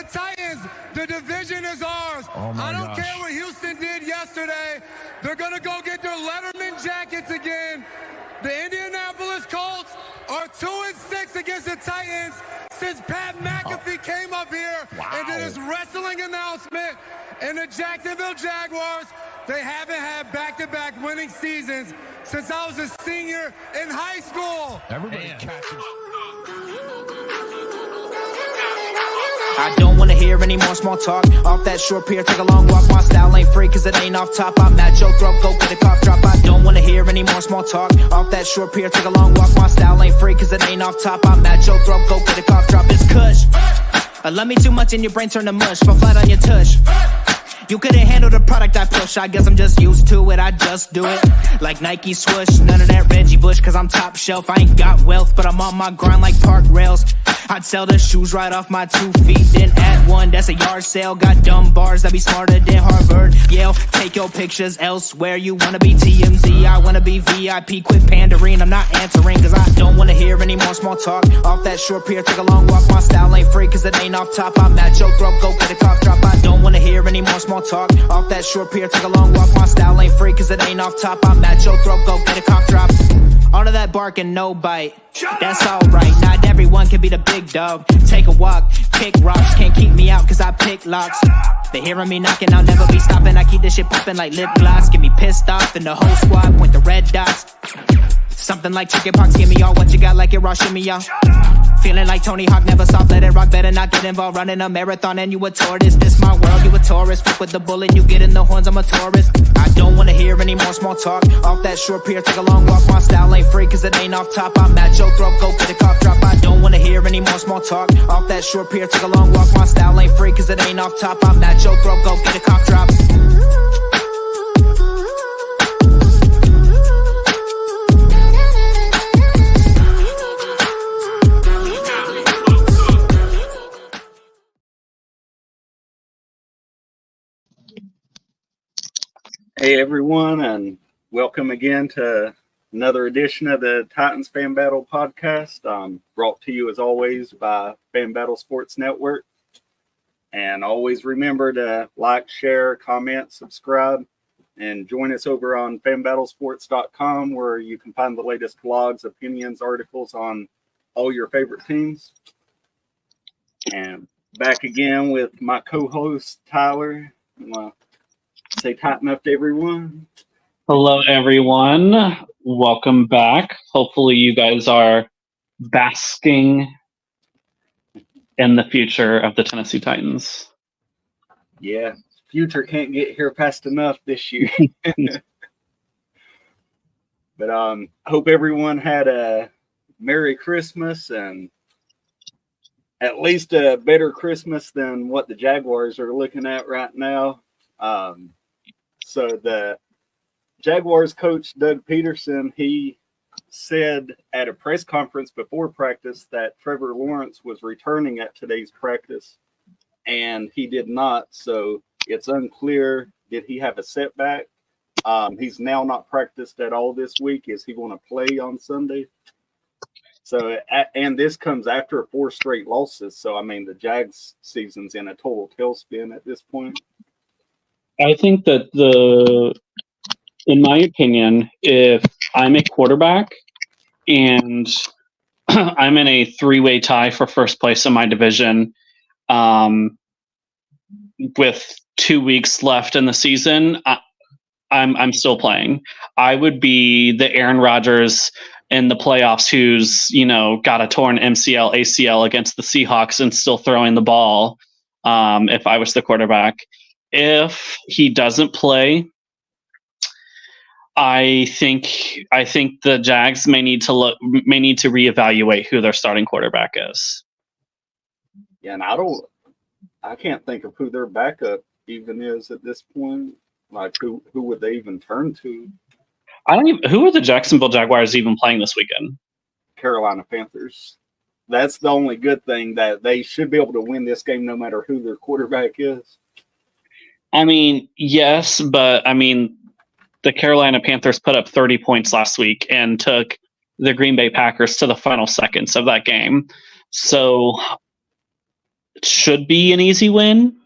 the Titans, the division is ours. Oh my I don't gosh. care what Houston did yesterday. They're going to go get their Letterman jackets again. The Indianapolis Colts are 2-6 against the Titans since Pat McAfee came up here and did his wrestling announcement. And the Jacksonville Jaguars, they haven't had back-to-back winning seasons since I was a senior in high school. Everybody catches. I don't wanna hear any more small talk. Off that short pier, take a long walk. My style ain't free cause it ain't off top. I'm at your throat, go get a cough drop. I don't wanna hear any more small talk. Off that short pier, take a long walk. My style ain't free cause it ain't off top. I'm at your throat, go get a cough drop. It's kush. I love me too much and your brain turn to mush. Fall flat on your tush. You couldn't handle the product I push. I guess I'm just used to it, I just do it. Like Nike swoosh, none of that Reggie Bush. Cause I'm top shelf, I ain't got wealth. But I'm on my grind like park rails. I'd sell the shoes right off my 2 feet. Then add one, that's a yard sale. Got dumb bars that be smarter than Harvard, Yale. Take your pictures elsewhere. You wanna be TMZ, I wanna be VIP. Quit pandering, I'm not answering. Cause I don't wanna hear any more small talk. Off that short pier, take a long walk. My style ain't free cause it ain't off top. I'm at your throat, go get a cough drop. I don't wanna hear any more small talk. Off that short pier, take a long walk. My style ain't free cause it ain't off top. I'm at your throat, go get a cough drop. All of that bark and no bite, that's alright. Not everyone can be the big dog. Take a walk, kick rocks. Can't keep me out cause I pick locks. They hearing me knocking, I'll never be stopping. I keep this shit popping like lip gloss. Get me pissed off and the whole squad point the red dots. Something like chickenpox, give me all what you got like it raw, shimmy y'all. Feeling like Tony Hawk, never stop, let it rock, better not get involved. Running a marathon and you a tourist. This my world, you a tourist. Fuck with the bullet, you get in the horns, I'm a tourist. I don't wanna hear any more small talk. Off that short pier, take a long walk. My style ain't free cause it ain't off top. I'm at your throat, go get a cough drop. I don't wanna hear any more small talk. Off that short pier, take a long walk. My style ain't free cause it ain't off top. I'm at your throat, go get a cough drop. Hey everyone, and welcome again to another edition of the Titans Fan Battle podcast, brought to you as always by Fan Battle Sports Network. And always remember to like, share, comment, subscribe, and join us over on fanbattlesports.com where you can find the latest blogs, opinions, articles on all your favorite teams. And back again with my co-host Tyler. Say Titan up to everyone. Hello, everyone. Welcome back. Hopefully you guys are basking in the future of the Tennessee Titans. Yeah, future can't get here fast enough this year. But hope everyone had a Merry Christmas and at least a better Christmas than what the Jaguars are looking at right now. So the Jaguars coach, Doug Peterson, he said at a press conference before practice that Trevor Lawrence was returning at today's practice, and he did not. So it's unclear, did he have a setback? He's now not practiced at all this week. Is he going to play on Sunday? So, and this comes after 4 straight losses. So, I mean, the Jags season's in a total tailspin at this point. I think that in my opinion, if I'm a quarterback and I'm in a 3-way tie for first place in my division, with 2 weeks left in the season, I'm still playing. I would be the Aaron Rodgers in the playoffs who's, got a torn MCL, ACL against the Seahawks and still throwing the ball. If I was the quarterback. If he doesn't play, I think the Jags may need to reevaluate who their starting quarterback is. Yeah, and I can't think of who their backup even is at this point. Like who would they even turn to? Who are the Jacksonville Jaguars even playing this weekend? Carolina Panthers. That's the only good thing, that they should be able to win this game no matter who their quarterback is. I mean, yes, but I mean, the Carolina Panthers put up 30 points last week and took the Green Bay Packers to the final seconds of that game. So should be an easy win.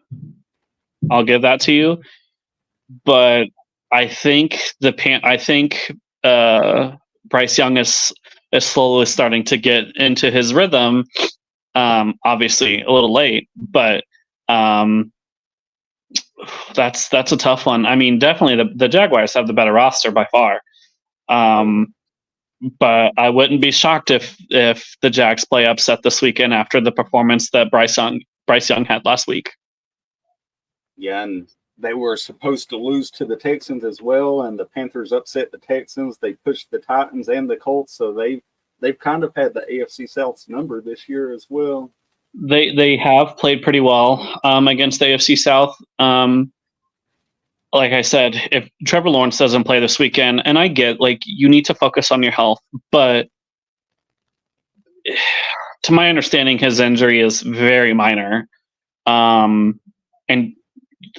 I'll give that to you. But I think Bryce Young is slowly starting to get into his rhythm. Obviously a little late, but that's a tough one. I mean, definitely the Jaguars have the better roster by far. But I wouldn't be shocked if the Jags play upset this weekend after the performance that Bryce Young had last week. Yeah, and they were supposed to lose to the Texans as well, and the Panthers upset the Texans. They pushed the Titans and the Colts, so they've kind of had the AFC South's number this year as well. They have played pretty well against the AFC South. Like I said, if Trevor Lawrence doesn't play this weekend, and I get like you need to focus on your health, but to my understanding, his injury is very minor. And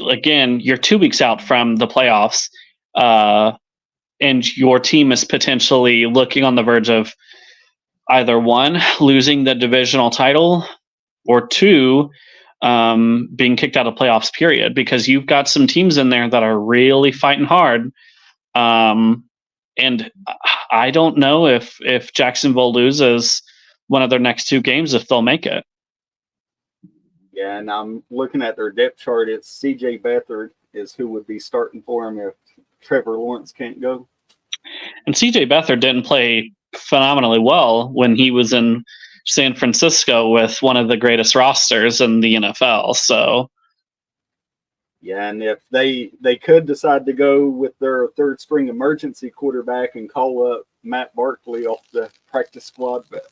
again, you're 2 weeks out from the playoffs, and your team is potentially looking on the verge of either one, losing the divisional title, or two, being kicked out of playoffs, period, because you've got some teams in there that are really fighting hard. And I don't know if Jacksonville loses one of their next two games, if they'll make it. Yeah, and I'm looking at their depth chart. It's C.J. Beathard is who would be starting for him if Trevor Lawrence can't go. And C.J. Beathard didn't play phenomenally well when he was in San Francisco with one of the greatest rosters in the NFL. So, yeah, and if they could decide to go with their third string emergency quarterback and call up Matt Barkley off the practice squad, but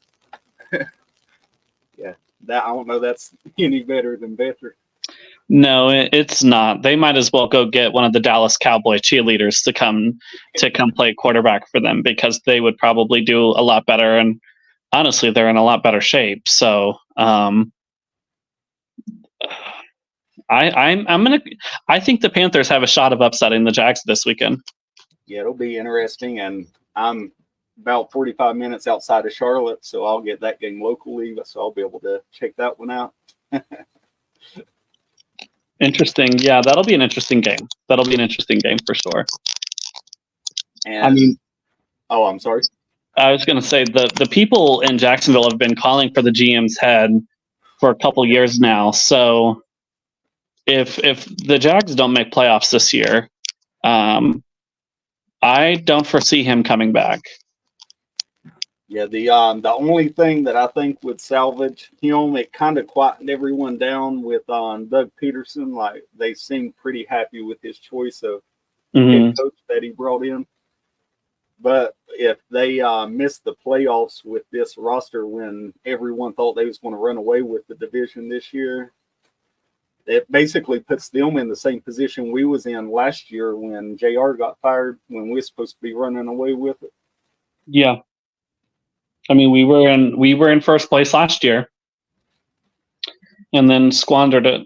yeah, that I don't know that's any better than Beathard. No, it's not. They might as well go get one of the Dallas Cowboy cheerleaders to come play quarterback for them, because they would probably do a lot better. And honestly, they're in a lot better shape. So I think the Panthers have a shot of upsetting the Jags this weekend. Yeah, it'll be interesting, and I'm about 45 minutes outside of Charlotte, so I'll get that game locally, so I'll be able to check that one out. Interesting. Yeah, that'll be an interesting game. That'll be an interesting game for sure. And I'm sorry. I was going to say the people in Jacksonville have been calling for the GM's head for a couple years now. So if the Jags don't make playoffs this year, I don't foresee him coming back. Yeah, the only thing that I think would salvage him, it kind of quietened everyone down with Doug Peterson. Like, they seemed pretty happy with his choice of head coach that he brought in. But if they miss the playoffs with this roster when everyone thought they was going to run away with the division this year, it basically puts them in the same position we was in last year when JR got fired, when we were supposed to be running away with it. Yeah. I mean, we were in first place last year and then squandered it.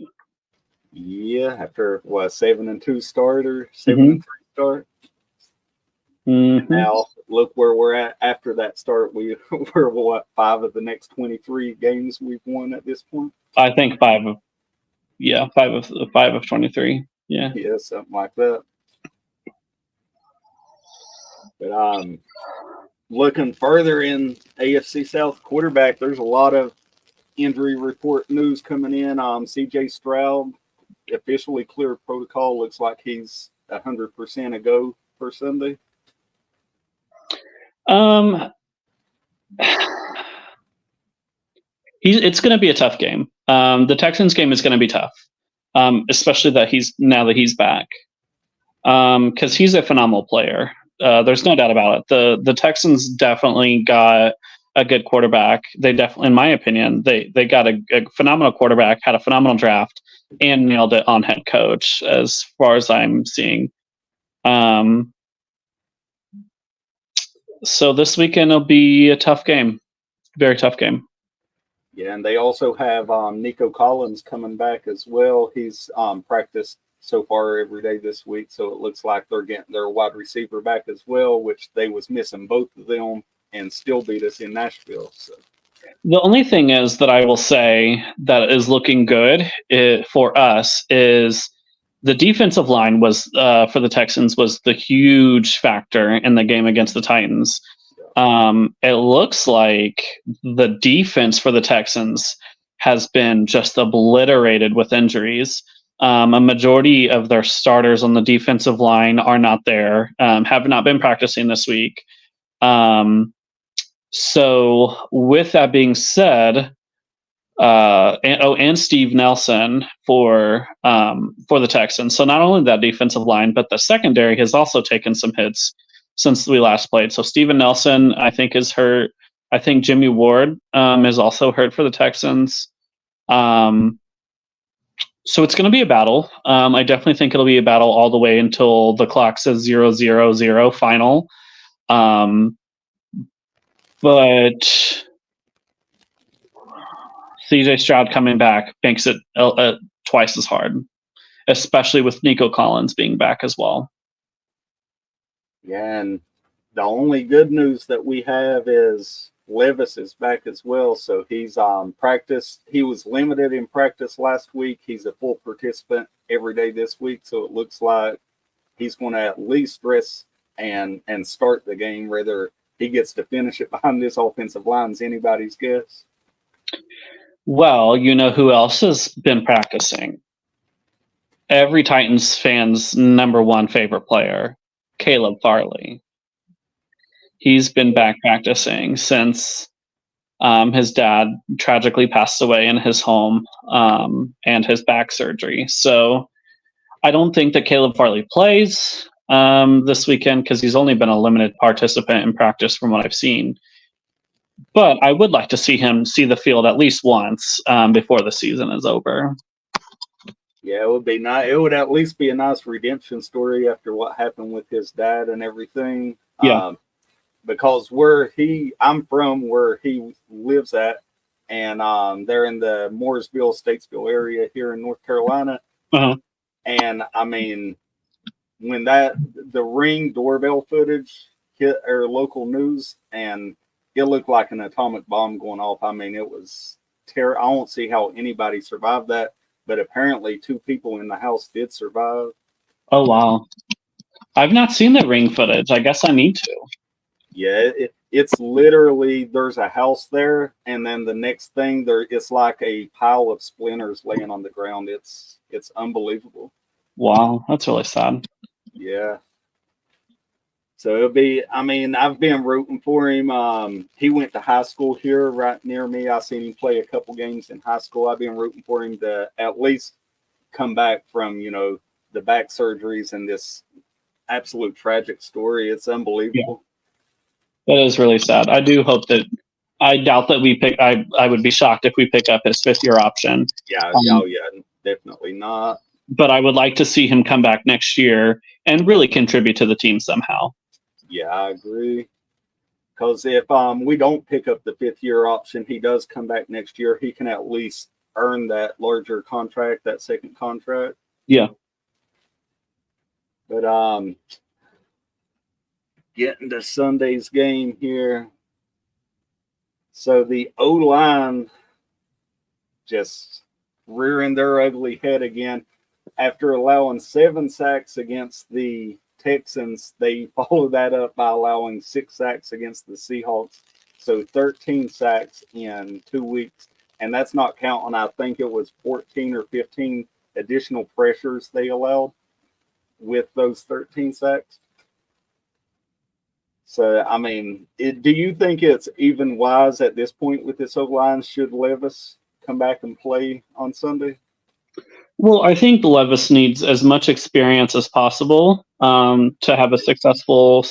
Yeah, after 7-2 start or 7-3 start. Mm-hmm. Now look where we're at after that start. We're 5 of the next 23 games we've won at this point. I think 5 of 23. Yeah. Yeah, something like that. But looking further in AFC South quarterback, there's a lot of injury report news coming in. CJ Stroud officially cleared protocol. Looks like he's 100% a go for Sunday. It's going to be a tough game. The Texans game is going to be tough, especially that he's back, because he's a phenomenal player. There's no doubt about it. The Texans definitely got a good quarterback. They definitely, in my opinion, they got a phenomenal quarterback, had a phenomenal draft, and nailed it on head coach, as far as I'm seeing. So this weekend will be a tough game, very tough game. Yeah, and they also have Nico Collins coming back as well. He's practiced so far every day this week, so it looks like they're getting their wide receiver back as well, which they was missing both of them and still beat us in Nashville. So The only thing is that I will say that is looking good for us is the defensive line was for the Texans was the huge factor in the game against the Titans. It looks like the defense for the Texans has been just obliterated with injuries. A majority of their starters on the defensive line are not there, have not been practicing this week. So with that being said, and Steve Nelson for the Texans. So not only that defensive line, but the secondary has also taken some hits since we last played. So Steven Nelson, I think, is hurt. I think Jimmy Ward is also hurt for the Texans. So it's going to be a battle. I definitely think it'll be a battle all the way until the clock says 0-0-0 final. But CJ Stroud coming back makes it twice as hard, especially with Nico Collins being back as well. Yeah, and the only good news that we have is Levis is back as well. So he's practice. He was limited in practice last week. He's a full participant every day this week. So it looks like he's going to at least rest and start the game. Whether he gets to finish it behind this offensive line is anybody's guess. Well, you know who else has been practicing? Every Titans fan's number one favorite player, Caleb Farley. He's been back practicing since his dad tragically passed away in his home and his back surgery. So I don't think that Caleb Farley plays this weekend because he's only been a limited participant in practice from what I've seen. But I would like to see him see the field at least once before the season is over. Yeah, it would be nice. It would at least be a nice redemption story after what happened with his dad and everything. Yeah. Because I'm from where he lives at, and they're in the Mooresville, Statesville area here in North Carolina. Uh-huh. And I mean, when the Ring doorbell footage hit our local news, and it looked like an atomic bomb going off. I mean, it was terrible. I don't see how anybody survived that, but apparently 2 people in the house did survive. Oh, wow. I've not seen the Ring footage. I guess I need to. Yeah, it's literally, there's a house there, and then the next thing it's like a pile of splinters laying on the ground. It's unbelievable. Wow, that's really sad. Yeah. So it'll be, I mean, I've been rooting for him. He went to high school here right near me. I seen him play a couple games in high school. I've been rooting for him to at least come back from, the back surgeries and this absolute tragic story. It's unbelievable. Yeah. That is really sad. I do hope that, I doubt that I would be shocked if we pick up his 5th-year option. Yeah, definitely not. But I would like to see him come back next year and really contribute to the team somehow. Yeah, I agree. Because if we don't pick up the 5th-year option, he does come back next year. He can at least earn that larger contract, that second contract. Yeah. But getting to Sunday's game here. So the O-line just rearing their ugly head again. After allowing 7 sacks against the Texans, they followed that up by allowing 6 sacks against the Seahawks. So 13 sacks in 2 weeks. And that's not counting, I think it was 14 or 15 additional pressures they allowed with those 13 sacks. So, I mean, do you think it's even wise at this point with this O-line? Should Levis come back and play on Sunday? Well, I think Levis needs as much experience as possible to have a successful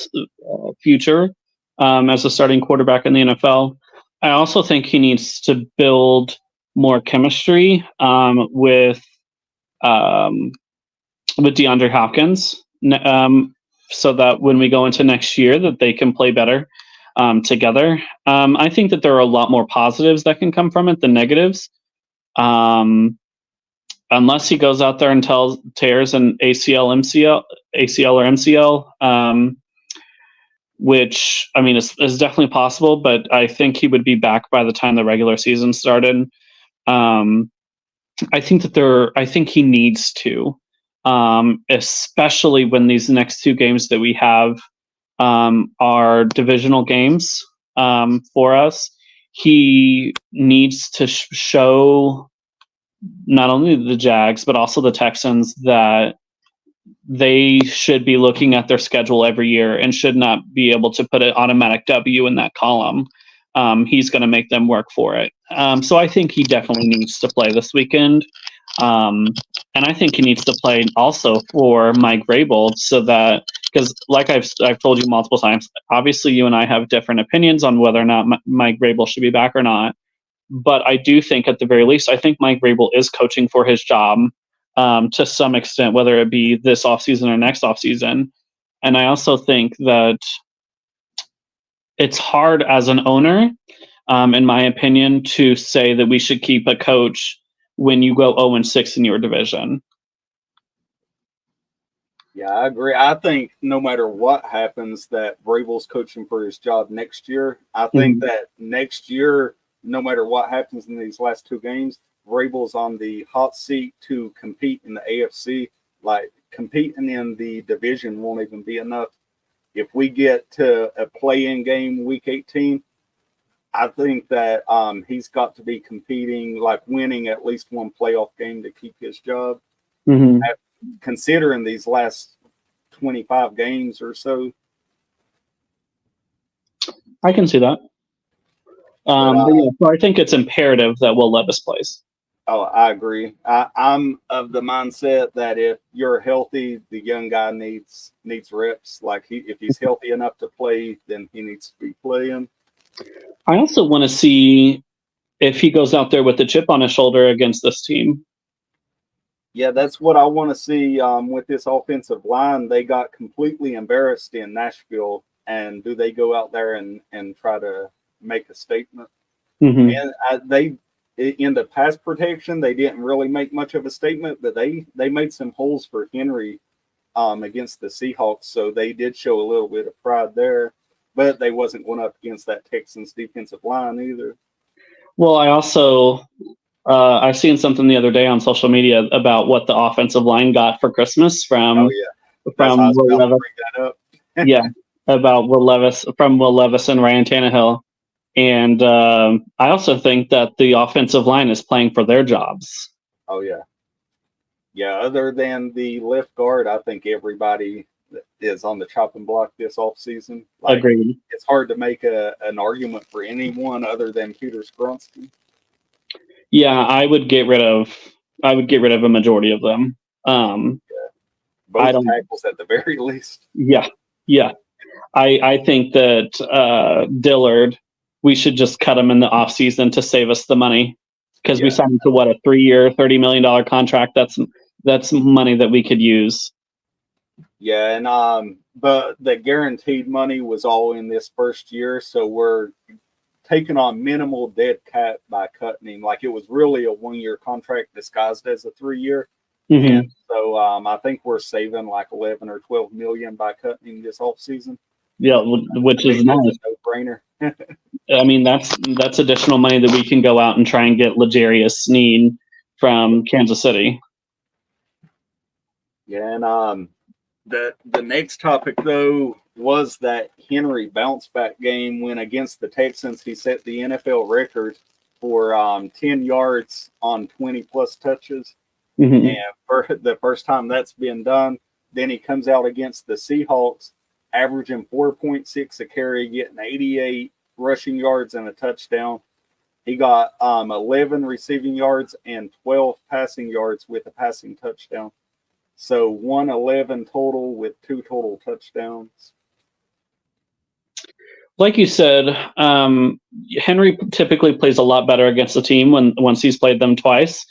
future as a starting quarterback in the NFL. I also think he needs to build more chemistry with DeAndre Hopkins, so that when we go into next year, that they can play better together. I think that there are a lot more positives that can come from it than negatives. Unless he goes out there and tears an ACL or MCL, which I mean is definitely possible, but I think he would be back by the time the regular season started. I think he needs to, especially when these next two games that we have are divisional games for us. He needs to show not only the Jags but also the Texans that they should be looking at their schedule every year and should not be able to put an automatic W in that column. He's going to make them work for it. So I think he definitely needs to play this weekend. And I think he needs to play also for Mike Vrabel, so that, because like I've told you multiple times, obviously you and I have different opinions on whether or not Mike Vrabel should be back or not. But I do think at the very least, I think Mike Vrabel is coaching for his job to some extent, whether it be this offseason or next offseason. And I also think that it's hard as an owner, in my opinion, to say that we should keep a coach when you go 0-6 in your division. Yeah, I agree. I think no matter what happens, that Vrabel's coaching for his job next year. I think that next year, no matter what happens in these last two games, Vrabel's on the hot seat to compete in the AFC. Like, competing in the division won't even be enough. If we get to a play-in game week 18, I think that he's got to be competing, like winning at least one playoff game to keep his job. Considering these last 25 games or so. I can see that. But yeah, so I think it's imperative that Will Levis plays. Oh, I agree. I'm of the mindset that if you're healthy, the young guy needs reps. Like, if he's healthy enough to play, then he needs to be playing. I also want to see if he goes out there with the chip on his shoulder against this team. Yeah, that's what I want to see with this offensive line. They got completely embarrassed in Nashville, and do they go out there and try to make a statement? And they, in the pass protection, they didn't really make much of a statement, but they made some holes for Henry against the Seahawks, so they did show a little bit of pride there, but they wasn't going up against that Texans defensive line either. Well, I also I've seen something the other day on social media about what the offensive line got for Christmas from Will Levis. Yeah, about Will Levis, from Will Levis and Ryan Tannehill. And I also think that the offensive line is playing for their jobs. Oh, yeah. Yeah, other than the left guard, I think everybody is on the chopping block this offseason. Like, agreed. It's hard to make an argument for anyone other than Peter Skronsky. Yeah, I would get rid of a majority of them. Both tackles at the very least. Yeah. I think that Dillard, we should just cut him in the offseason to save us the money, because we signed him to a 3-year, $30 million contract. That's money that we could use. Yeah, and but the guaranteed money was all in this first year, so we're taking on minimal dead cap by cutting him. Like, it was really a 1-year contract disguised as a 3-year. And so I think we're saving like 11 or 12 million by cutting him this offseason. Yeah, which is nice. A no-brainer. I mean, that's additional money that we can go out and try and get L'Jarius Sneed from Kansas City. Yeah, and the next topic, though, was that Henry bounce back game when against the Texans he set the NFL record for 10 yards on 20-plus touches. And for the first time that's been done, then he comes out against the Seahawks, averaging 4.6 a carry, getting 88 rushing yards and a touchdown. He got 11 receiving yards and 12 passing yards with a passing touchdown. So 111 total with 2 total touchdowns. Like you said, Henry typically plays a lot better against the team once he's played them twice.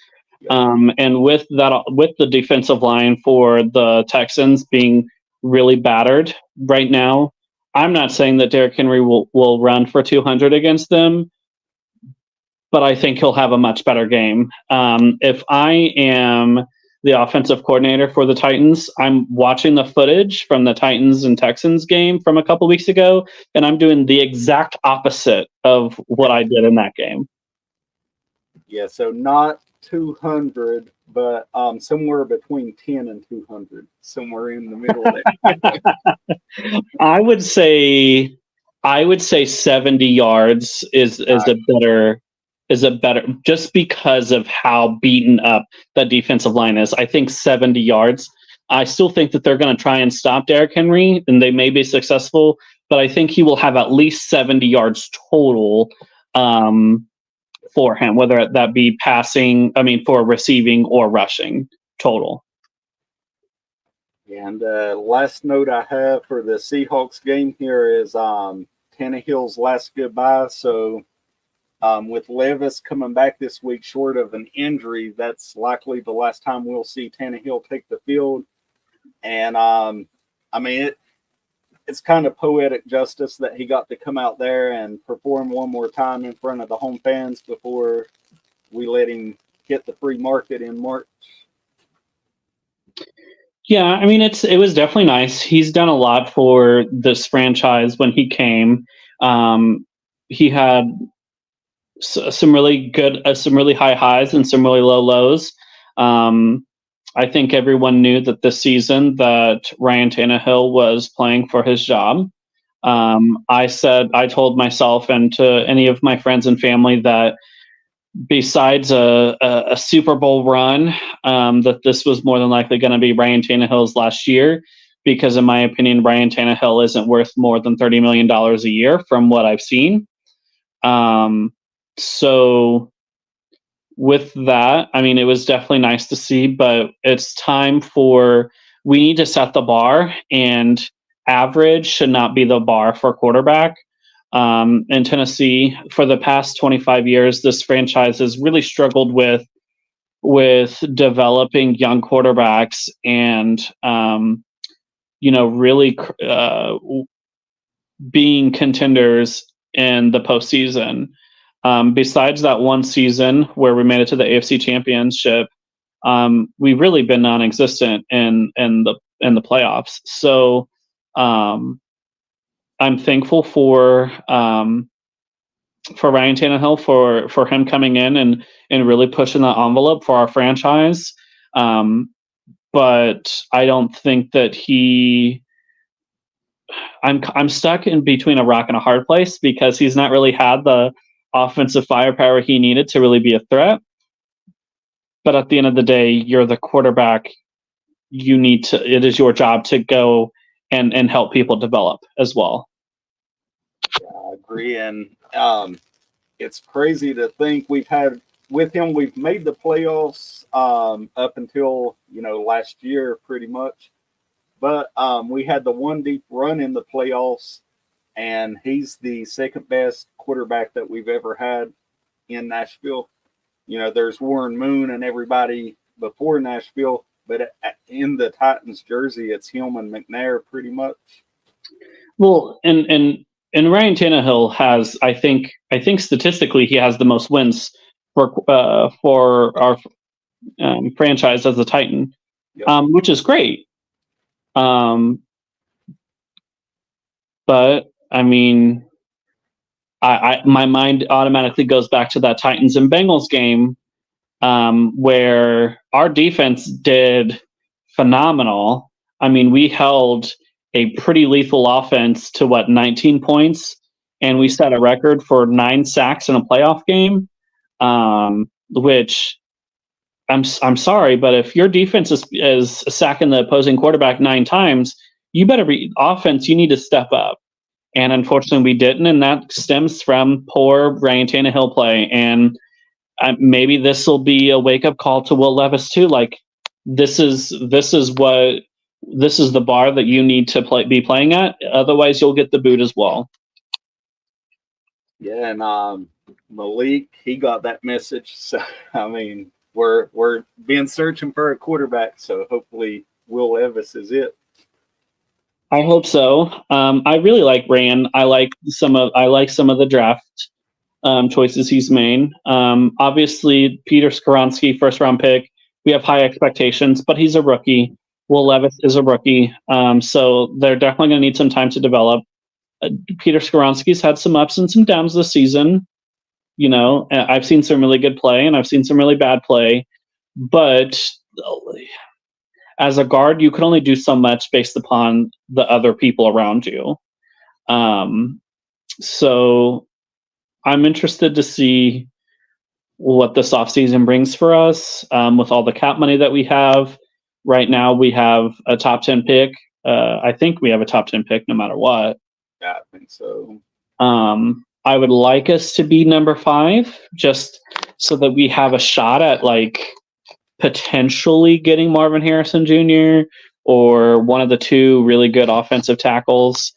And with the defensive line for the Texans being really battered right now, I'm not saying that Derrick Henry will run for 200 against them, but I think he'll have a much better game. If I am the offensive coordinator for the Titans. I'm watching the footage from the Titans and Texans game from a couple weeks ago, and I'm doing the exact opposite of what I did in that game. Yeah, so not 200, but somewhere between 10 and 200, somewhere in the middle there. I would say 70 yards is a better just because of how beaten up the defensive line is. I think 70 yards. I still think that they're going to try and stop Derrick Henry, and they may be successful, but I think he will have at least 70 yards total for him, whether that be for receiving or rushing total. And last note I have for the Seahawks game here is Tannehill's last goodbye. So with Levis coming back this week short of an injury, that's likely the last time we'll see Tannehill take the field. And it's kind of poetic justice that he got to come out there and perform one more time in front of the home fans before we let him hit the free market in March. Yeah, it was definitely nice. He's done a lot for this franchise when he came. He had some really high highs and some really low lows. I think everyone knew that this season that Ryan Tannehill was playing for his job. I told myself and to any of my friends and family that besides a Super Bowl run, that this was more than likely going to be Ryan Tannehill's last year, because in my opinion, Ryan Tannehill isn't worth more than $30 million a year from what I've seen. So with that, it was definitely nice to see, but it's time we need to set the bar, and average should not be the bar for quarterback. In Tennessee, for the past 25 years, this franchise has really struggled with developing young quarterbacks and, really being contenders in the postseason. Besides that one season where we made it to the AFC Championship, we've really been non-existent in the playoffs. So I'm thankful for Ryan Tannehill for him coming in and really pushing that envelope for our franchise. But I don't think that I'm stuck in between a rock and a hard place, because he's not really had the offensive firepower he needed to really be a threat. But at the end of the day, you're the quarterback. It is your job to go and help people develop as well. Yeah, I agree. And it's crazy to think we've made the playoffs up until, last year pretty much. But we had the one deep run in the playoffs, and he's the second best quarterback that we've ever had in Nashville. There's Warren Moon and everybody before Nashville, but in the Titans jersey, it's him and McNair pretty much. Well, and Ryan Tannehill has, I think statistically, he has the most wins for our franchise as a Titan, yep. Which is great. But my mind automatically goes back to that Titans and Bengals game, where our defense did phenomenal. We held a pretty lethal offense to 19 points, and we set a record for 9 sacks in a playoff game, which I'm sorry, but if your defense is sacking the opposing quarterback 9 times, you better be offense. You need to step up. And unfortunately, we didn't, and that stems from poor Ryan Tannehill play. And maybe this will be a wake up call to Will Levis too. Like this is the bar that you need to be playing at. Otherwise, you'll get the boot as well. Yeah, and Malik, he got that message. So we're being searching for a quarterback. So hopefully, Will Levis is it. I hope so. I really like Rand. I like some of the draft choices he's made. Obviously, Peter Skoronski, first round pick, we have high expectations, but he's a rookie. Will Levis is a rookie, so they're definitely going to need some time to develop. Peter Skoronski's had some ups and some downs this season. I've seen some really good play and I've seen some really bad play, but as a guard, you can only do so much based upon the other people around you. So I'm interested to see what this offseason brings for us with all the cap money that we have. Right now, we have a top 10 pick. I think we have a top 10 pick no matter what. Yeah, I think so. I would like us to be number 5 just so that we have a shot at potentially getting Marvin Harrison Jr. or one of the 2 really good offensive tackles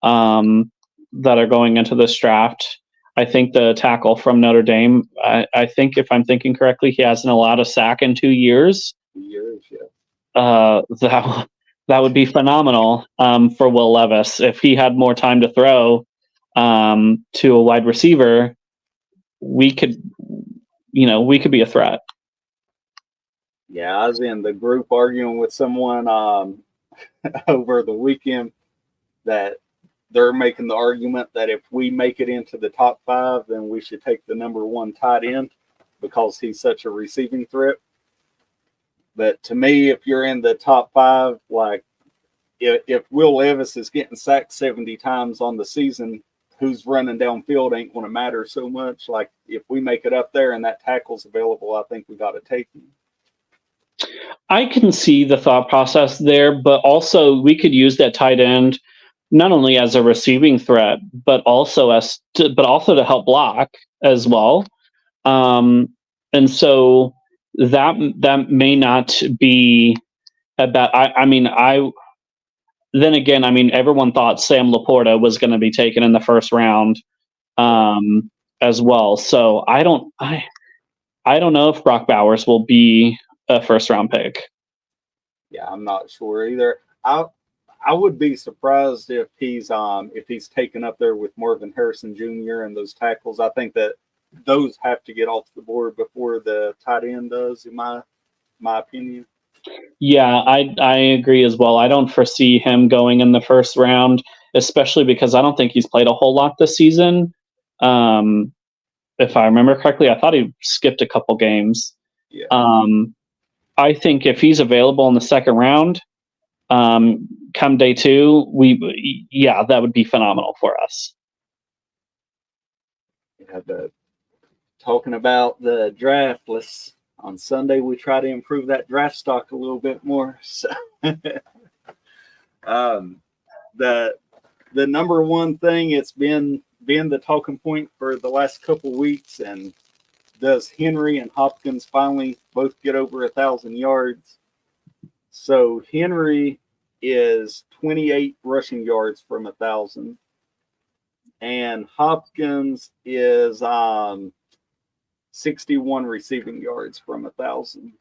that are going into this draft. I think the tackle from Notre Dame, I think if I'm thinking correctly, he hasn't allowed a sack in 2 years. 2 years, yeah. That would be phenomenal for Will Levis. If he had more time to throw to a wide receiver, we could be a threat. Yeah, I was in the group arguing with someone over the weekend that they're making the argument that if we make it into the top 5, then we should take the number 1 tight end because he's such a receiving threat. But to me, if you're in the top 5, like if Will Levis is getting sacked 70 times on the season, who's running downfield ain't going to matter so much. Like if we make it up there and that tackle's available, I think we got to take him. I can see the thought process there, but also we could use that tight end not only as a receiving threat, but also to help block as well. And so that may not be a bad. Then again, everyone thought Sam Laporta was going to be taken in the first round as well. So I don't know if Brock Bowers will be a first round pick. Yeah, I'm not sure either. I would be surprised if he's taken up there with Marvin Harrison Jr. and those tackles. I think that those have to get off the board before the tight end does, in my opinion. Yeah, I agree as well. I don't foresee him going in the first round, especially because I don't think he's played a whole lot this season. If I remember correctly, I thought he skipped a couple games. Yeah. I think if he's available in the second round, come day 2, that would be phenomenal for us. Yeah, talking about the draft, on Sunday we try to improve that draft stock a little bit more. So the number one thing, it's been the talking point for the last couple weeks, and does Henry and Hopkins finally both get over 1,000 yards? So Henry is 28 rushing yards from 1,000, and Hopkins is 61 receiving yards from 1,000.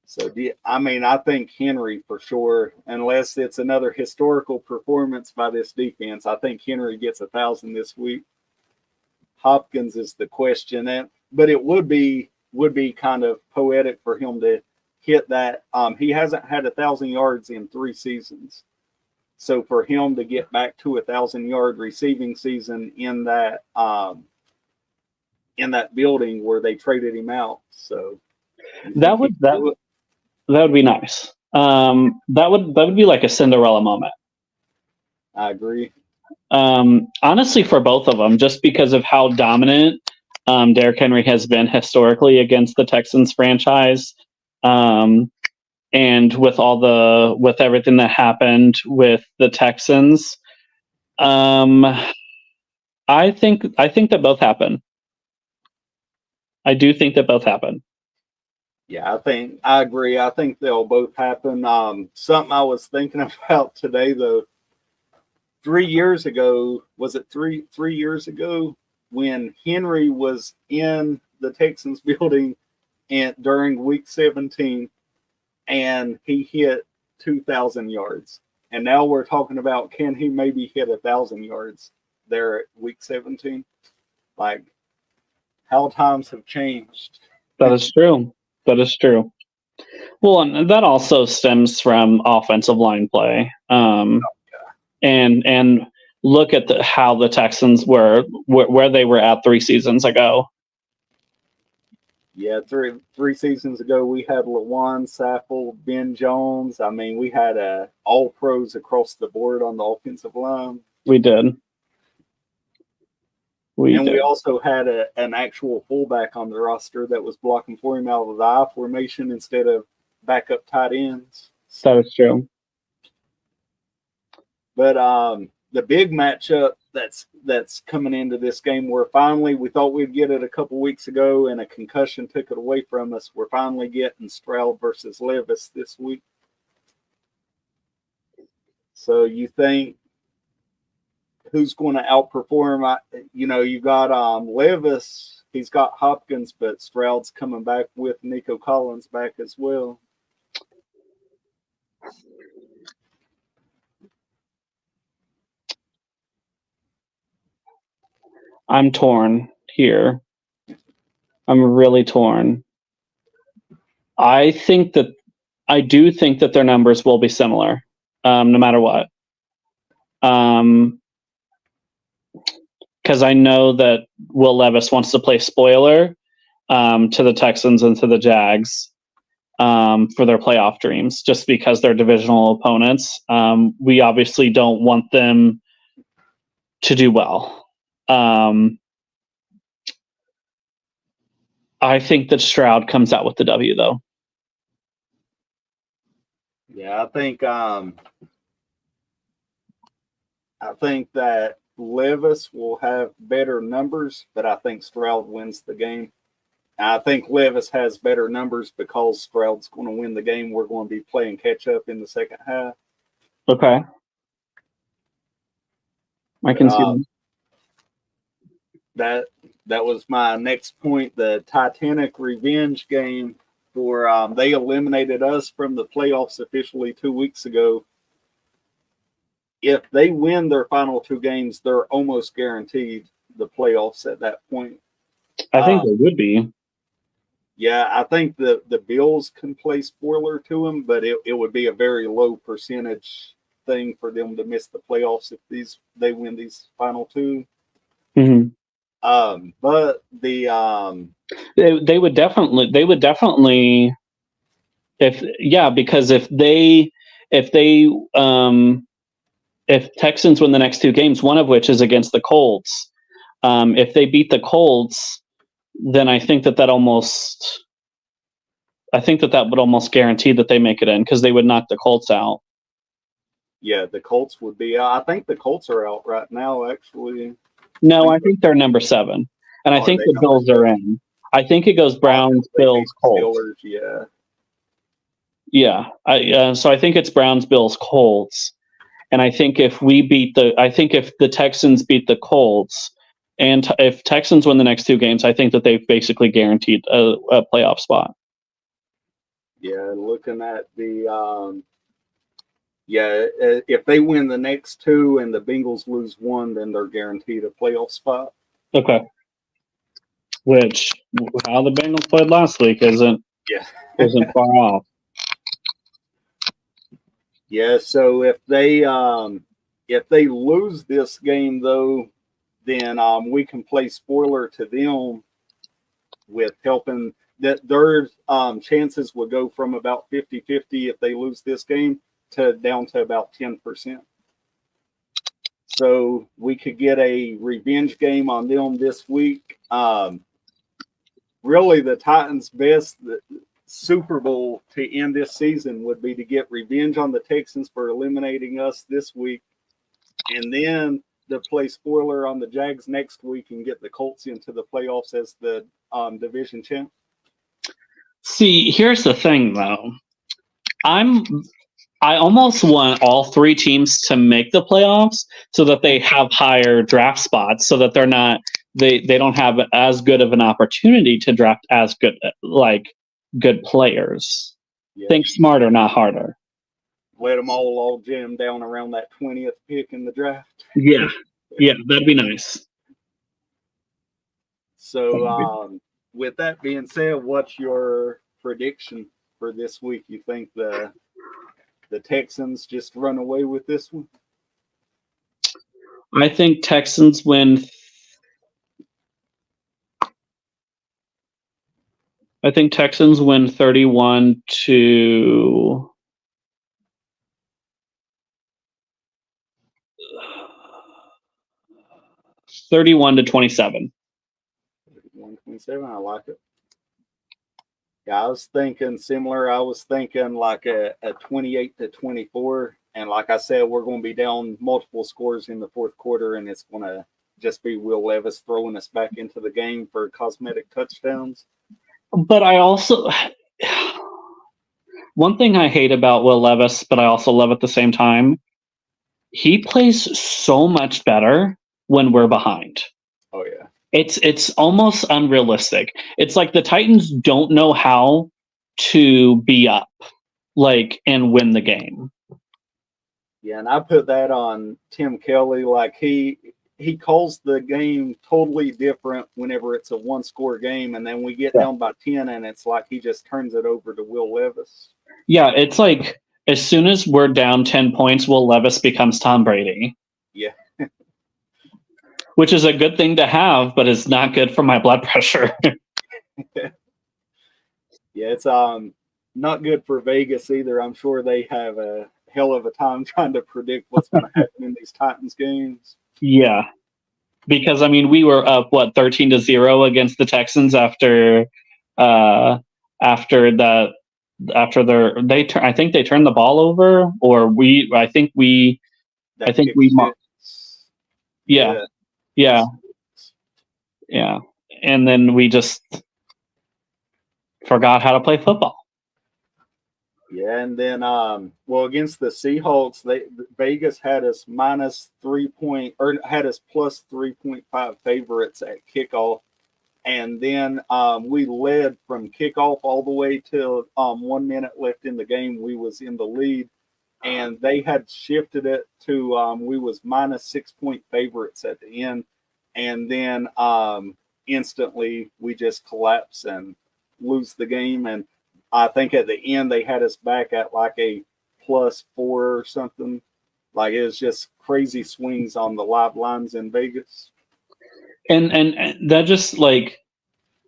So I think Henry for sure, unless it's another historical performance by this defense, I think Henry gets 1,000 this week. Hopkins is the question, but it would be kind of poetic for him to hit that. He hasn't had 1,000 yards in 3 seasons, so for him to get back to 1,000-yard receiving season in that building where they traded him out, so that would be nice. That would be like a Cinderella moment. I agree. Honestly, for both of them, just because of how dominant Derrick Henry has been historically against the Texans franchise, and with everything that happened with the Texans, I think that both happen. I do think that both happen. Yeah, I agree. I think they'll both happen. Something I was thinking about today, though. 3 years ago, was it three years ago, when Henry was in the Texans building during week 17, and he hit 2,000 yards. And now we're talking about, can he maybe hit 1,000 yards there at week 17? Like, how times have changed. That is true. That is true. Well, and that also stems from offensive line play. And look at how the Texans were where they were at 3 seasons ago. Yeah, three seasons ago, we had Lawan Saffel, Ben Jones. I mean, we had all pros across the board on the offensive line. We did. We also had an actual fullback on the roster that was blocking for him out of the I formation instead of backup tight ends. That is true. But the big matchup that's coming into this game, we thought we'd get it a couple weeks ago, and a concussion took it away from us. We're finally getting Stroud versus Levis this week. So you think who's going to outperform? You got Levis. He's got Hopkins, but Stroud's coming back with Nico Collins back as well. I'm torn here. I'm really torn. I do think that their numbers will be similar, no matter what. Because I know that Will Levis wants to play spoiler to the Texans and to the Jags for their playoff dreams, just because they're divisional opponents. We obviously don't want them to do well. I think that Stroud comes out with the W, though. Yeah, I think that Levis will have better numbers, but I think Stroud wins the game. I think Levis has better numbers because Stroud's going to win the game. We're going to be playing catch up in the second half. Okay. I can see that. That was my next point, the Titanic revenge game for they eliminated us from the playoffs officially 2 weeks ago. If they win their final 2 games, they're almost guaranteed the playoffs at that point. I think they would be. Yeah, I think the Bills can play spoiler to them, but it would be a very low percentage thing for them to miss the playoffs if they win these final 2. Mm-hmm. But they would definitely because if Texans win the next 2 games, one of which is against the Colts, if they beat the Colts, then I think that would almost guarantee that they make it in, because they would knock the Colts out. Yeah, the Colts would be. I think the Colts are out right now, actually. No, I think they're number 7, and I think the Bills are in. I think it goes Browns, Bills, Colts. Steelers, yeah. So I think it's Browns, Bills, Colts, and I think if the Texans beat the Colts, and if Texans win the next 2 games, I think that they've basically guaranteed a playoff spot. Yeah, looking at the if they win the next 2 and the Bengals lose 1, then they're guaranteed a playoff spot. Okay. Which, how the Bengals played last week isn't far off. Yeah, so if they lose this game, though, then we can play spoiler to them with helping that their chances would go from about 50-50 if they lose this game to down to about 10%. So we could get a revenge game on them this week. Really, the Titans' best Super Bowl to end this season would be to get revenge on the Texans for eliminating us this week, and then to play spoiler on the Jags next week and get the Colts into the playoffs as the division champ. See, here's the thing, though. I almost want all 3 teams to make the playoffs so that they have higher draft spots, so that they don't have as good of an opportunity to draft as good players. Yeah. Think smarter, not harder. Let them all jam down around that 20th pick in the draft. Yeah, that'd be nice. So with that being said, what's your prediction for this week? You think the Texans just run away with this one? I think Texans win. I think Texans win 31 to 27. 127. I like it. Yeah, I was thinking similar. I was thinking like a 28-24. And like I said, we're going to be down multiple scores in the fourth quarter, and it's going to just be Will Levis throwing us back into the game for cosmetic touchdowns. But I also, one thing I hate about Will Levis, but I also love at the same time, he plays so much better when we're behind. Oh, yeah. It's almost unrealistic. It's like the Titans don't know how to be up, like, and win the game. Yeah, and I put that on Tim Kelly. Like he calls the game totally different whenever it's a one-score game, and then we get down by 10, and it's like he just turns it over to Will Levis. Yeah, it's like as soon as we're down 10 points, Will Levis becomes Tom Brady. Yeah. Which is a good thing to have, but it's not good for my blood pressure. Yeah, it's not good for Vegas either. I'm sure they have a hell of a time trying to predict what's going to happen in these Titans games. Yeah. Because I mean we were up 13-0 against the Texans after I think they turned the ball over, or I think we Yeah. And then we just forgot how to play football. Yeah, and then against the Seahawks, Vegas had us plus 3.5 favorites at kickoff, and then we led from kickoff all the way till 1 minute left in the game. We was in the lead, and they had shifted it to we was minus 6-point favorites at the end, and then instantly we just collapse and lose the game. And I think at the end they had us back at like a +4 or something. Like it was just crazy swings on the live lines in Vegas. And that just like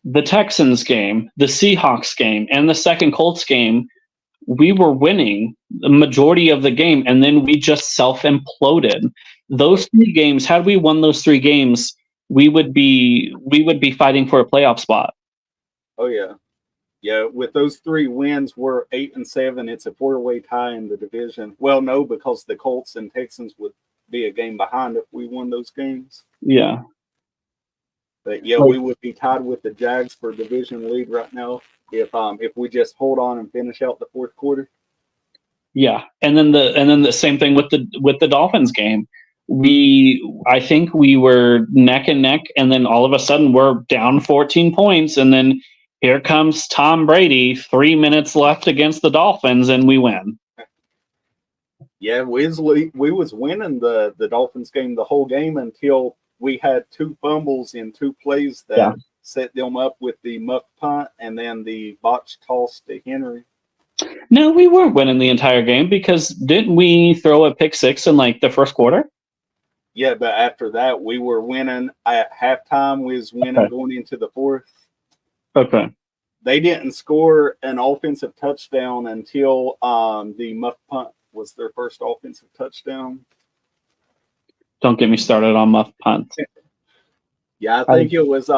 the Texans game, the Seahawks game, and the second Colts game, we were winning the majority of the game, and then we just self-imploded. Those 3 games, had we won those 3 games, we would be fighting for a playoff spot. Oh yeah. Yeah, with those 3 wins, we're 8-7. It's a 4-way tie in the division. Well, no, because the Colts and Texans would be a game behind if we won those games. Yeah. But yeah, we would be tied with the Jags for division lead right now if we just hold on and finish out the fourth quarter. Yeah, and then the same thing with the Dolphins game. I think we were neck and neck, and then all of a sudden we're down 14 points, and then here comes Tom Brady, 3 minutes left against the Dolphins, and we win. Yeah, we was winning the Dolphins game the whole game until we had 2 fumbles in 2 plays that set them up with the muff punt and then the botched toss to Henry. No, we weren't winning the entire game because didn't we throw a pick 6 in like the first quarter? Yeah, but after that we were winning at halftime. We was winning going into the fourth. Okay. They didn't score an offensive touchdown until the muff punt was their first offensive touchdown. Don't get me started on muff punts. Yeah, I think it was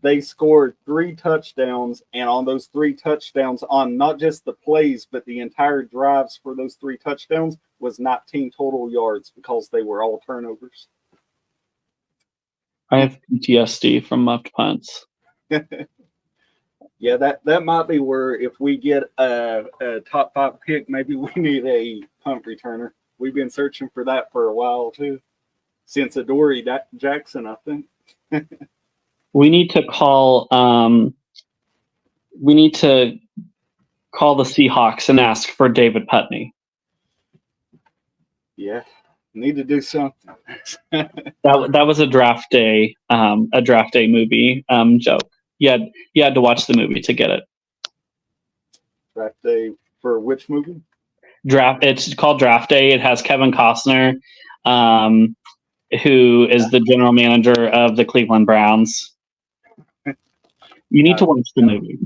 they scored 3 touchdowns, and on those 3 touchdowns, on not just the plays, but the entire drives for those 3 touchdowns was 19 total yards because they were all turnovers. I have PTSD from muffed punts. Yeah, that might be where if we get a top 5 pick, maybe we need a punt returner. We've been searching for that for a while too, since Adoree Jackson, I think. We need to call. We need to call the Seahawks and ask for David Putney. Yeah, need to do something. That was a draft day movie joke. You had to watch the movie to get it. Draft Day for which movie? It's called Draft Day. It has Kevin Costner, who is the general manager of the Cleveland Browns. You need to watch the movie.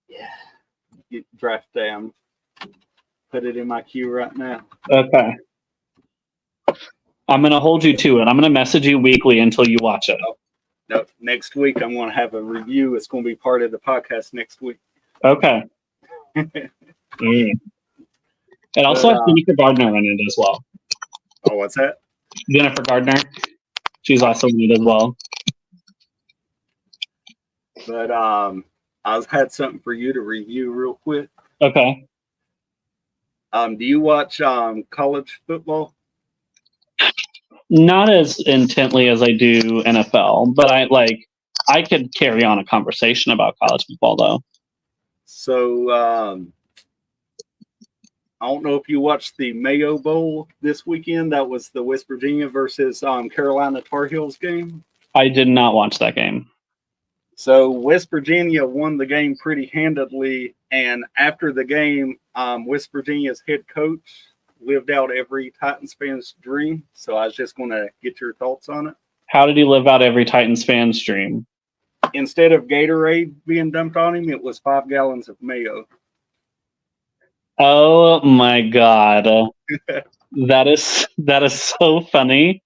Yeah. Draft Day. I'm put it in my queue right now. Okay. I'm going to hold you to it. I'm going to message you weekly until you watch it. No, next week I'm going to have a review. It's going to be part of the podcast next week. Okay. It also has Jennifer Gardner in it as well. Oh, what's that? Jennifer Gardner. She's also in it as well. But I've had something for you to review real quick. Okay. Do you watch college football? Not as intently as I do NFL, but I could carry on a conversation about college football though. So I don't know if you watched the Mayo Bowl this weekend. That was the West Virginia versus Carolina Tar Heels game. I did not watch that game. So West Virginia won the game pretty handedly, and after the game, West Virginia's head coach lived out every Titans fan's dream. So I was just going to get your thoughts on it. How did he live out every Titans fan's dream? Instead of Gatorade being dumped on him, it was 5 gallons of mayo. Oh my God. That is so funny.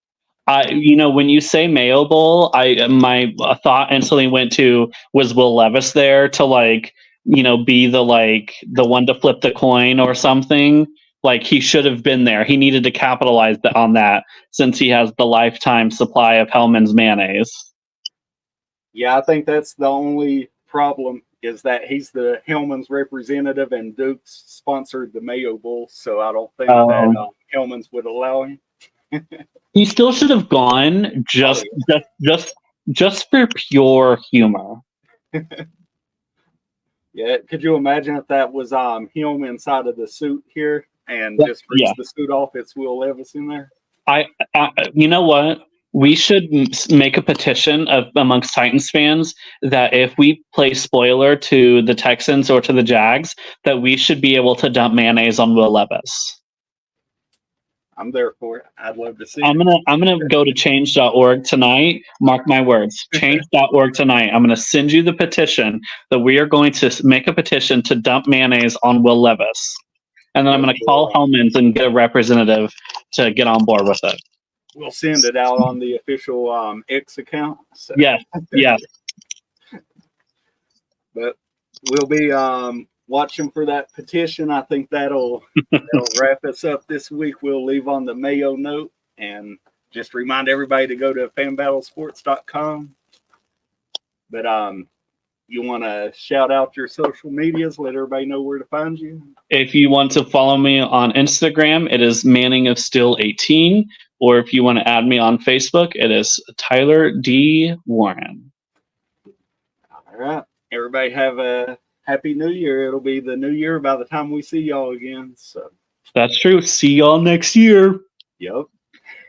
When you say Mayo Bowl, my thought instantly went to, was Will Levis there to be the one to flip the coin or something? Like, he should have been there. He needed to capitalize on that since he has the lifetime supply of Hellman's mayonnaise. Yeah, I think that's the only problem, is that he's the Hellman's representative and Duke's sponsored the Mayo Bowl, so I don't think that Hellman's would allow him. He still should have gone just for pure humor. Yeah, could you imagine if that was him inside of the suit here and just rips the suit off? It's Will Levis in there. You know what? We should make a petition amongst Titans fans that if we play spoiler to the Texans or to the Jags, that we should be able to dump mayonnaise on Will Levis. I'm there for it. I'd love to see. I'm gonna go to change.org tonight. Mark my words. Change.org tonight. I'm gonna send you the petition that we are going to make a petition to dump mayonnaise on Will Levis, and then I'm gonna call Hellman's and get a representative to get on board with it. We'll send it out on the official X account. So. Yes. But we'll be watching for that petition. I think that'll wrap us up this week. We'll leave on the Mayo note and just remind everybody to go to fanbattlesports.com. But you want to shout out your social medias, let everybody know where to find you? If you want to follow me on Instagram, it is Manning of Still 18. Or if you want to add me on Facebook, it is Tyler D. Warren. All right. Everybody have a Happy New Year. It'll be the new year by the time we see y'all again. So that's true. See y'all next year. Yep.